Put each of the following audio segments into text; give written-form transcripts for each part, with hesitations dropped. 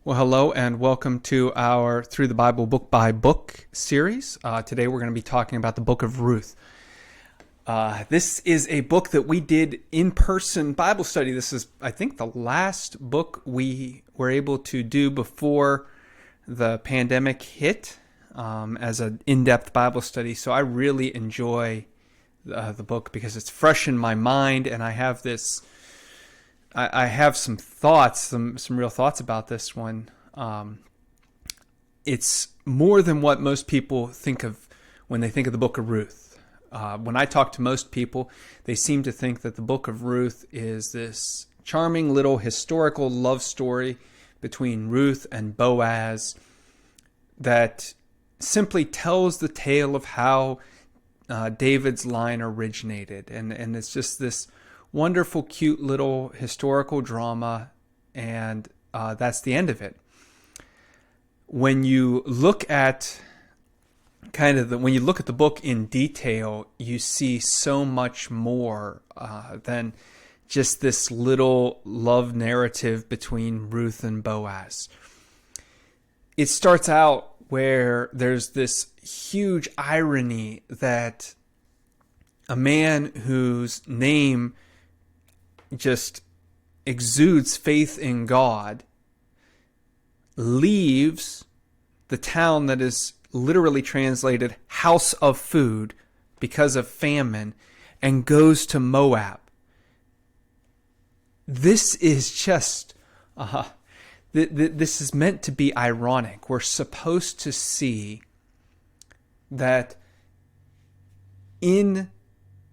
Well, hello and welcome to our Through the Bible Book by Book series. Today we're going to be talking about the Book of Ruth. This is a book that we did in-person Bible study. This is, I think, the last book we were able to do before the pandemic hit as an in-depth Bible study. So I really enjoy the book because it's fresh in my mind, and I have this... I have some thoughts, some real thoughts about this one. It's more than what most people think of when they think of the Book of Ruth. When I talk to most people, they seem to think that the Book of Ruth is this charming little historical love story between Ruth and Boaz that simply tells the tale of how David's line originated. And it's just this wonderful, cute little historical drama, and that's the end of it. When you look at when you look at the book in detail, you see so much more than just this little love narrative between Ruth and Boaz. It starts out where there's this huge irony that a man whose name just exudes faith in God leaves the town that is literally translated house of food because of famine and goes to Moab. This is just this is meant to be ironic. We're supposed to see that in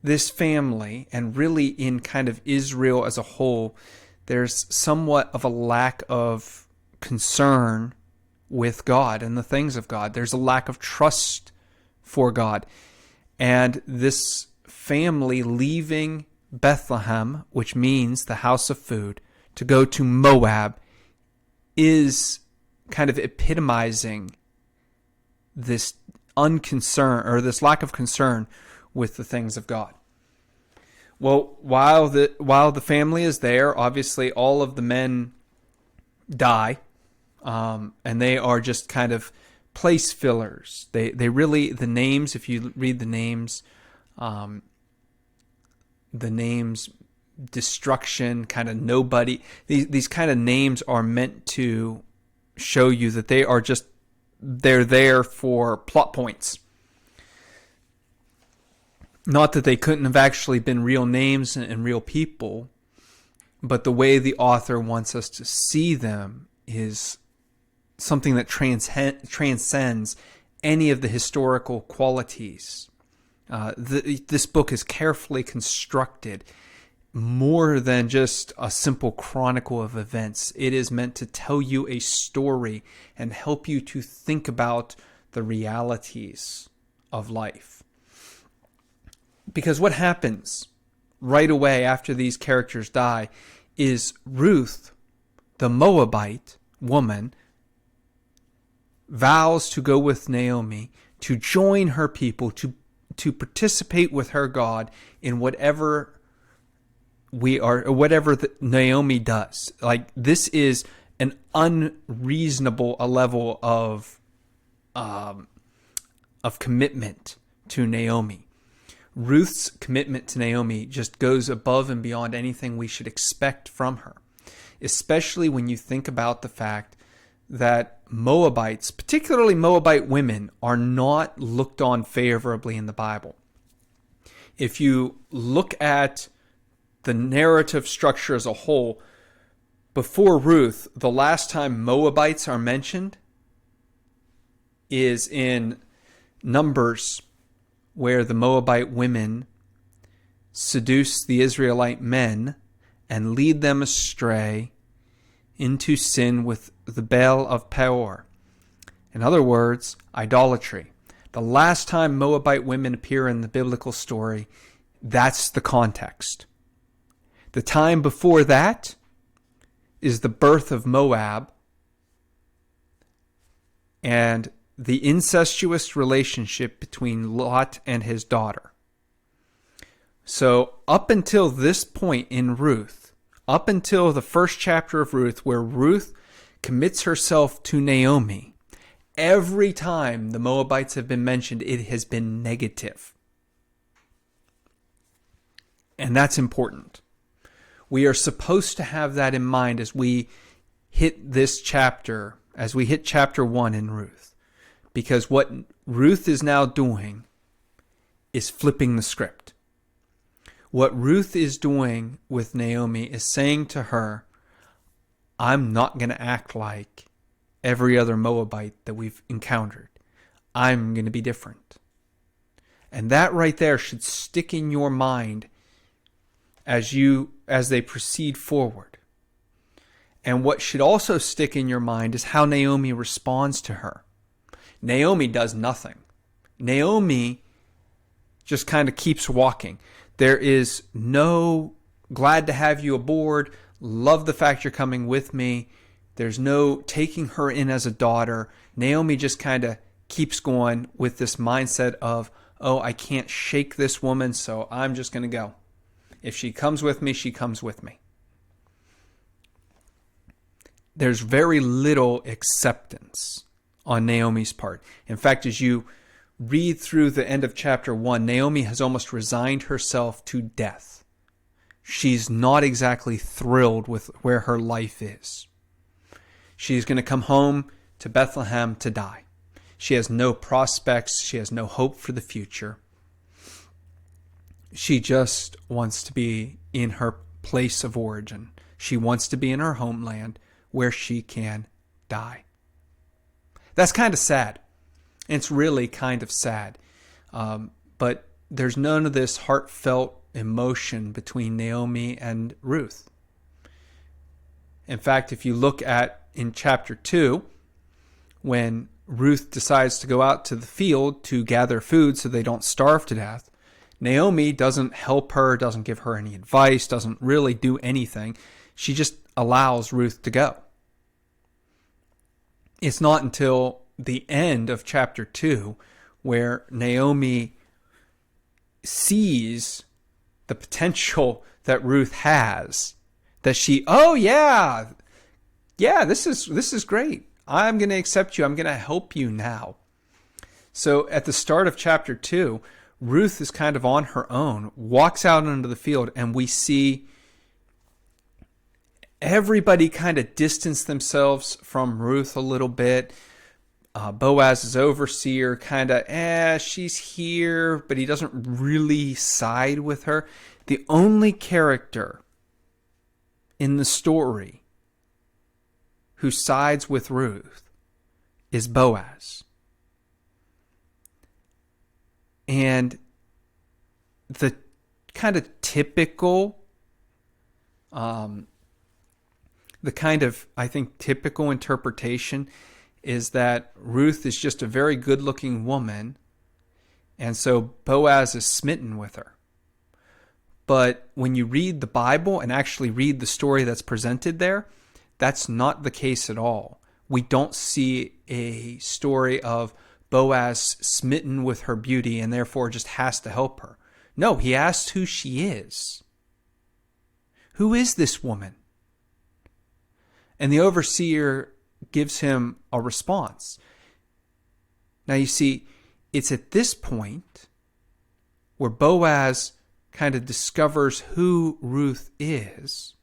this family, and really in kind of Israel as a whole, there's somewhat of a lack of concern with God and the things of God. There's a lack of trust for God. And this family leaving Bethlehem, which means the house of food, to go to Moab is kind of epitomizing this unconcern, or this lack of concern with the things of God. Well, while the family is there, obviously all of the men die, and they are just kind of place fillers. They really, the names, if you read the names, destruction, kind of nobody, these kind of names are meant to show you that they're there for plot points. Not that they couldn't have actually been real names and real people, but the way the author wants us to see them is something that transcends any of the historical qualities. This book is carefully constructed, more than just a simple chronicle of events. It is meant to tell you a story and help you to think about the realities of life. Because what happens right away after these characters die is Ruth, the Moabite woman, vows to go with Naomi, to join her people, to participate with her God in whatever Naomi does. Like, this is an unreasonable level of commitment to Naomi. Ruth's commitment to Naomi just goes above and beyond anything we should expect from her, especially when you think about the fact that Moabites, particularly Moabite women, are not looked on favorably in the Bible. If you look at the narrative structure as a whole, before Ruth, the last time Moabites are mentioned is in Numbers, where the Moabite women seduce the Israelite men and lead them astray into sin with the Baal of Peor. In other words, idolatry. The last time Moabite women appear in the biblical story, that's the context. The time before that is the birth of Moab and the incestuous relationship between Lot and his daughter. So up until this point in Ruth, up until the first chapter of Ruth, where Ruth commits herself to Naomi, every time the Moabites have been mentioned, it has been negative. And that's important. We are supposed to have that in mind as we hit this chapter, as we hit chapter 1 in Ruth. Because what Ruth is now doing is flipping the script. What Ruth is doing with Naomi is saying to her, I'm not going to act like every other Moabite that we've encountered. I'm going to be different. And that right there should stick in your mind as they proceed forward. And what should also stick in your mind is how Naomi responds to her. Naomi does nothing. Naomi just kind of keeps walking. There is no glad to have you aboard, love the fact you're coming with me. There's no taking her in as a daughter. Naomi just kind of keeps going with this mindset of, oh, I can't shake this woman, so I'm just going to go. If she comes with me, she comes with me. There's very little acceptance on Naomi's part. In fact, as you read through the end of chapter 1, Naomi has almost resigned herself to death. She's not exactly thrilled with where her life is. She's going to come home to Bethlehem to die. She has no prospects. She has no hope for the future. She just wants to be in her place of origin. She wants to be in her homeland where she can die. That's kind of sad. It's really kind of sad. But there's none of this heartfelt emotion between Naomi and Ruth. In fact, if you look at in chapter 2, when Ruth decides to go out to the field to gather food so they don't starve to death, Naomi doesn't help her, doesn't give her any advice, doesn't really do anything. She just allows Ruth to go. It's not until the end of chapter 2 where Naomi sees the potential that Ruth has, that she, this is great. I'm going to accept you. I'm going to help you now. So at the start of chapter 2, Ruth is kind of on her own, walks out into the field, and we see everybody kind of distance themselves from Ruth a little bit. Boaz's overseer kind of, she's here, but he doesn't really side with her. The only character in the story who sides with Ruth is Boaz. And the kind of typical, typical interpretation is that Ruth is just a very good-looking woman, and so Boaz is smitten with her. But when you read the Bible and actually read the story that's presented there, that's not the case at all. We don't see a story of Boaz smitten with her beauty and therefore just has to help her. No, he asks who she is. Who is this woman? And the overseer gives him a response. Now you see, it's at this point where Boaz kind of discovers who Ruth is,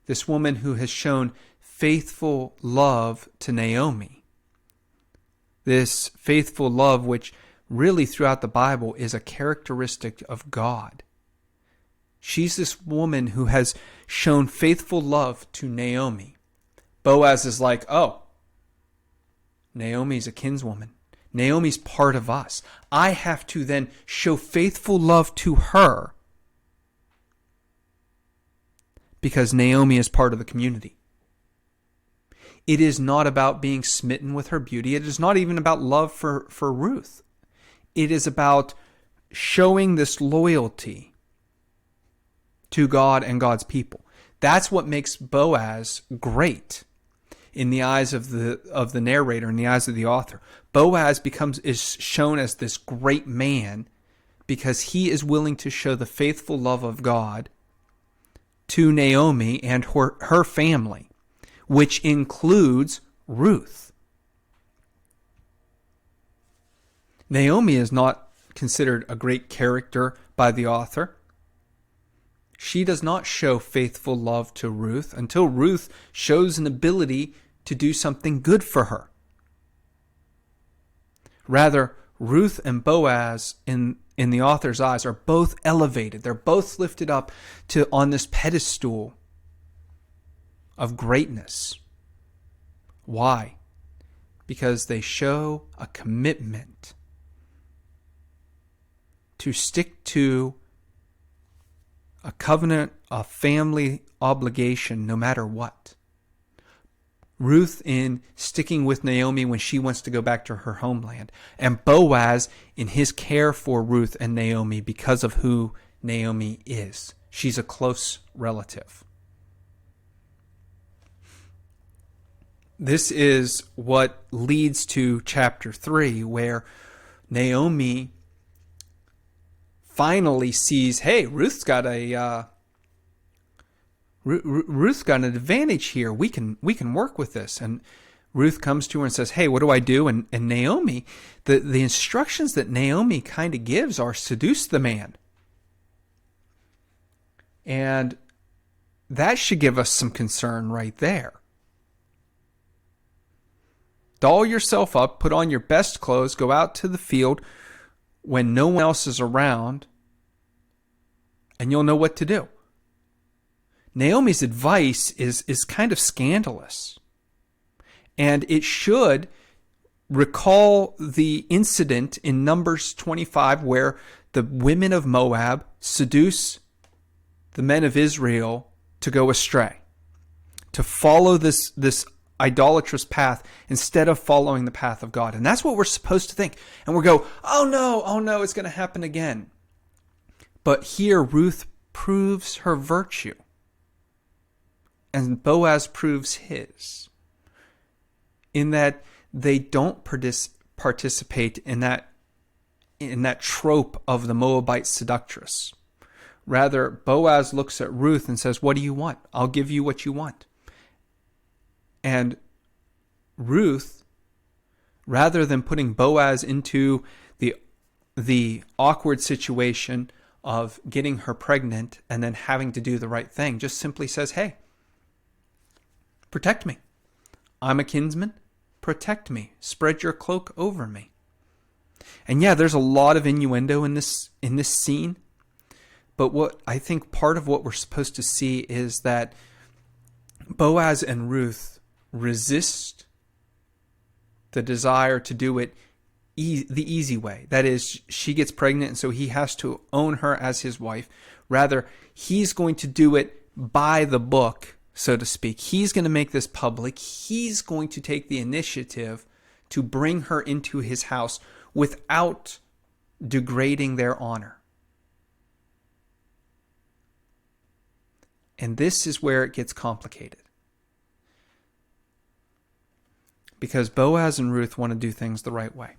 this woman who has shown faithful love to Naomi. This faithful love, which really throughout the Bible is a characteristic of God. She's this woman who has shown faithful love to Naomi. Boaz is like, oh, Naomi's a kinswoman. Naomi's part of us. I have to then show faithful love to her because Naomi is part of the community. It is not about being smitten with her beauty. It is not even about love for Ruth. It is about showing this loyalty to God and God's people. That's what makes Boaz great in the eyes of the narrator, in the eyes of the author. Boaz is shown as this great man because he is willing to show the faithful love of God to Naomi and her family, which includes Ruth. Naomi is not considered a great character by the author. She does not show faithful love to Ruth until Ruth shows an ability to do something good for her. Rather, Ruth and Boaz, in the author's eyes, are both elevated. They're both lifted up on this pedestal of greatness. Why? Because they show a commitment to stick to a covenant, a family obligation, no matter what. Ruth in sticking with Naomi when she wants to go back to her homeland, and Boaz in his care for Ruth and Naomi because of who Naomi is. She's a close relative. This is what leads to chapter 3, where Naomi finally sees, hey, Ruth's got an advantage here. We can work with this. And Ruth comes to her and says, hey, what do I do? And Naomi, the instructions that Naomi kind of gives are seduce the man. And that should give us some concern right there. Doll yourself up, put on your best clothes, go out to the field when no one else is around, and you'll know what to do. Naomi's advice is kind of scandalous. And it should recall the incident in Numbers 25 where the women of Moab seduce the men of Israel to go astray, to follow this idolatrous path instead of following the path of God. And that's what we're supposed to think. And we'll go, oh no, it's going to happen again. But here Ruth proves her virtue. And Boaz proves his. In that they don't participate in that trope of the Moabite seductress. Rather, Boaz looks at Ruth and says, what do you want? I'll give you what you want. And Ruth, rather than putting Boaz into the awkward situation of getting her pregnant and then having to do the right thing, just simply says, hey, protect me. I'm a kinsman. Protect me. Spread your cloak over me. And yeah, there's a lot of innuendo in this scene. But what I think part of what we're supposed to see is that Boaz and Ruth resist the desire to do it the easy way. That is, she gets pregnant and so he has to own her as his wife. Rather, he's going to do it by the book, so to speak. He's going to make this public. He's going to take the initiative to bring her into his house without degrading their honor. And this is where it gets complicated. Because Boaz and Ruth want to do things the right way.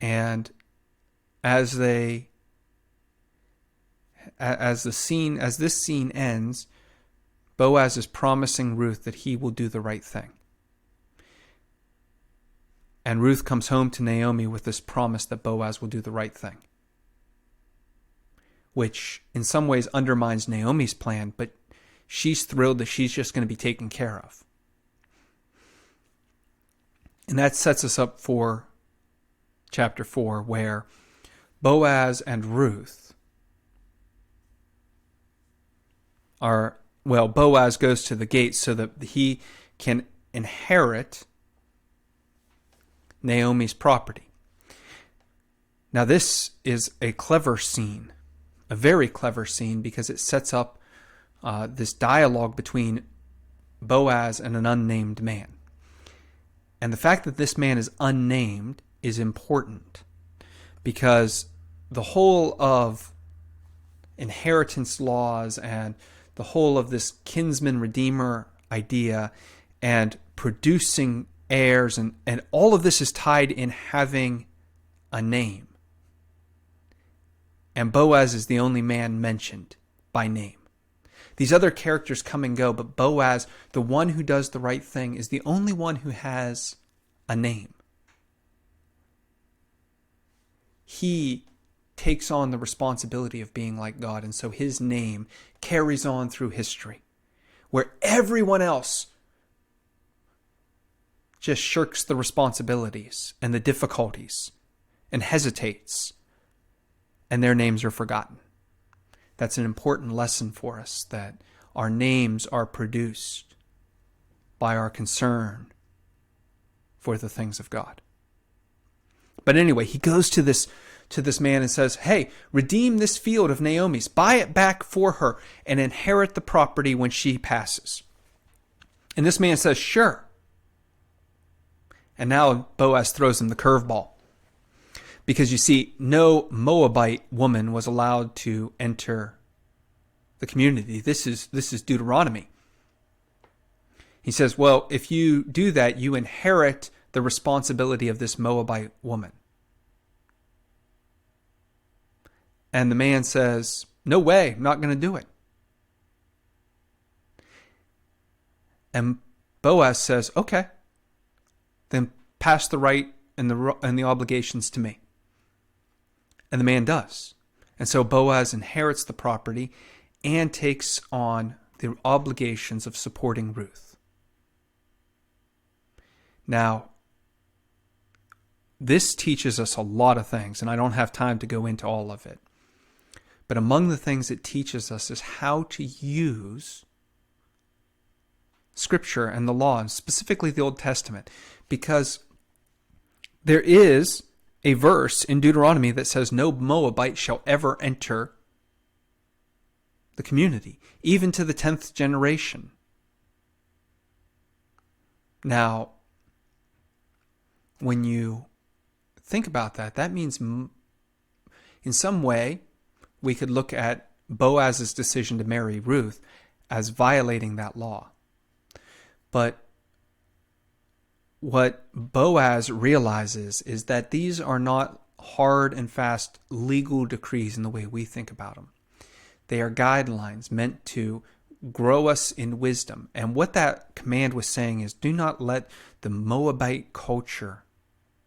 And as this scene ends, Boaz is promising Ruth that he will do the right thing. And Ruth comes home to Naomi with this promise that Boaz will do the right thing, which in some ways undermines Naomi's plan, but she's thrilled that she's just going to be taken care of. And that sets us up for chapter 4, where Boaz and Ruth Boaz goes to the gate so that he can inherit Naomi's property. Now this is a clever scene, a very clever scene, because it sets up this dialogue between Boaz and an unnamed man. And the fact that this man is unnamed is important, because the whole of inheritance laws and the whole of this kinsman redeemer idea and producing heirs and all of this is tied in having a name. And Boaz is the only man mentioned by name. These other characters come and go, but Boaz, the one who does the right thing, is the only one who has a name. He takes on the responsibility of being like God, and so his name carries on through history, where everyone else just shirks the responsibilities and the difficulties and hesitates, and their names are forgotten. That's an important lesson for us, that our names are produced by our concern for the things of God. But anyway, he goes to this man and says, hey, redeem this field of Naomi's, buy it back for her, and inherit the property when she passes. And this man says, sure. And now Boaz throws him the curveball. Because you see, no Moabite woman was allowed to enter the community. This is Deuteronomy. He says, well, if you do that, you inherit the responsibility of this Moabite woman. And the man says, no way, I'm not going to do it. And Boaz says, okay, then pass the right and the obligations to me. And the man does. And so Boaz inherits the property and takes on the obligations of supporting Ruth. Now, this teaches us a lot of things, and I don't have time to go into all of it. But among the things it teaches us is how to use Scripture and the law, and specifically the Old Testament, because there is a verse in Deuteronomy that says no Moabite shall ever enter the community, even to the 10th generation. Now, when you think about that, that means in some way we could look at Boaz's decision to marry Ruth as violating that law. But what Boaz realizes is that these are not hard and fast legal decrees in the way we think about them. They are guidelines meant to grow us in wisdom. And what that command was saying is, do not let the Moabite culture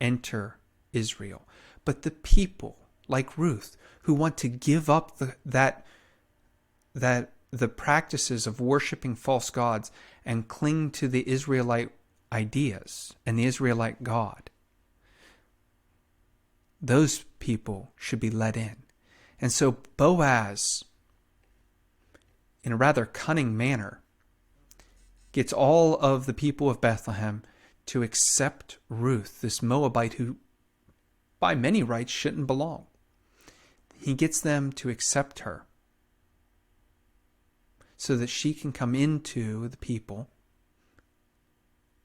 enter Israel, but the people like Ruth who want to give up the practices of worshiping false gods and cling to the Israelite ideas and the Israelite God. Those people should be let in. And so Boaz, in a rather cunning manner, gets all of the people of Bethlehem to accept Ruth, this Moabite who by many rights shouldn't belong. He gets them to accept her so that she can come into the people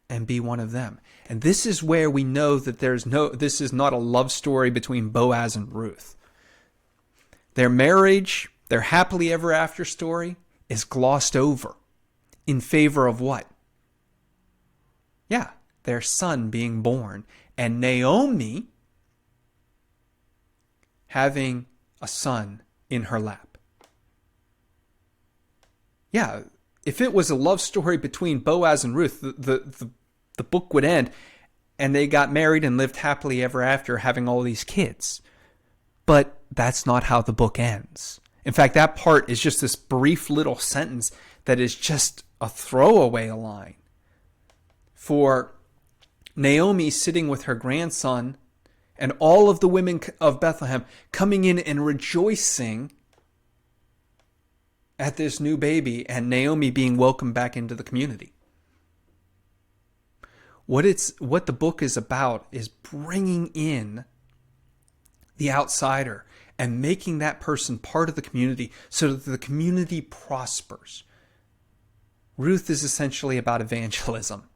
and be one of them. And this is where we know that this is not a love story between Boaz and Ruth. Their marriage, their happily ever after story, is glossed over in favor of what? Yeah, their son being born. And Naomi having a son in her lap. Yeah, if it was a love story between Boaz and Ruth, the book would end and they got married and lived happily ever after, having all these kids. But that's not how the book ends. In fact, that part is just this brief little sentence that is just a throwaway line. For Naomi sitting with her grandson and all of the women of Bethlehem coming in and rejoicing at this new baby, and Naomi being welcomed back into the community. What the book is about is bringing in the outsider and making that person part of the community so that the community prospers. Ruth is essentially about evangelism.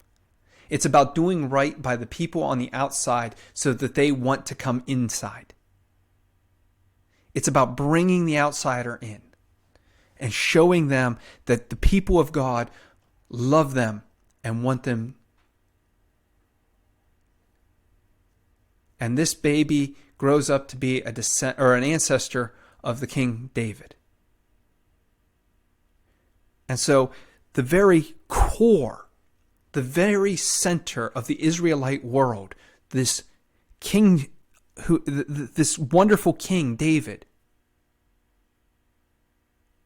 It's about doing right by the people on the outside so that they want to come inside. It's about bringing the outsider in and showing them that the people of God love them and want them. And this baby grows up to be an ancestor of the King David. And so the very core, the very center of the Israelite world, this king, this wonderful king, David,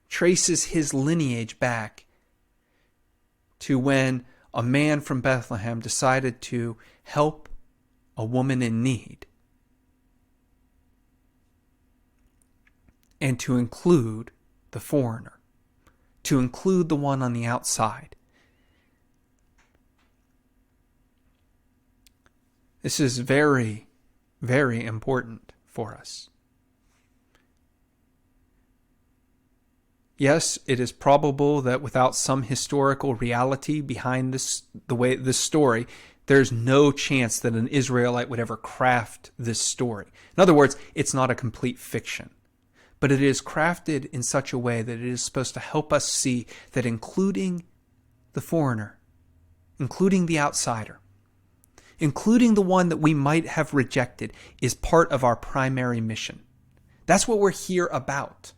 traces his lineage back to when a man from Bethlehem decided to help a woman in need, and to include the foreigner, to include the one on the outside. This is very, very important for us. Yes, it is probable that without some historical reality behind this story, there's no chance that an Israelite would ever craft this story. In other words, it's not a complete fiction. But it is crafted in such a way that it is supposed to help us see that including the foreigner, including the outsider, including the one that we might have rejected, is part of our primary mission. That's what we're here about.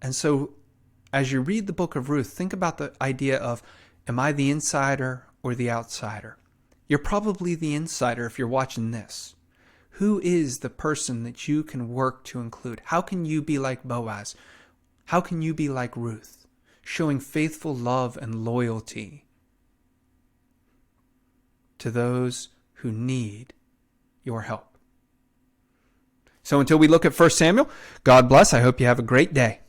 And so, as you read the book of Ruth, think about the idea of, am I the insider or the outsider? You're probably the insider if you're watching this. Who is the person that you can work to include? How can you be like Boaz? How can you be like Ruth, showing faithful love and loyalty to those who need your help? So until we look at 1 Samuel, God bless. I hope you have a great day.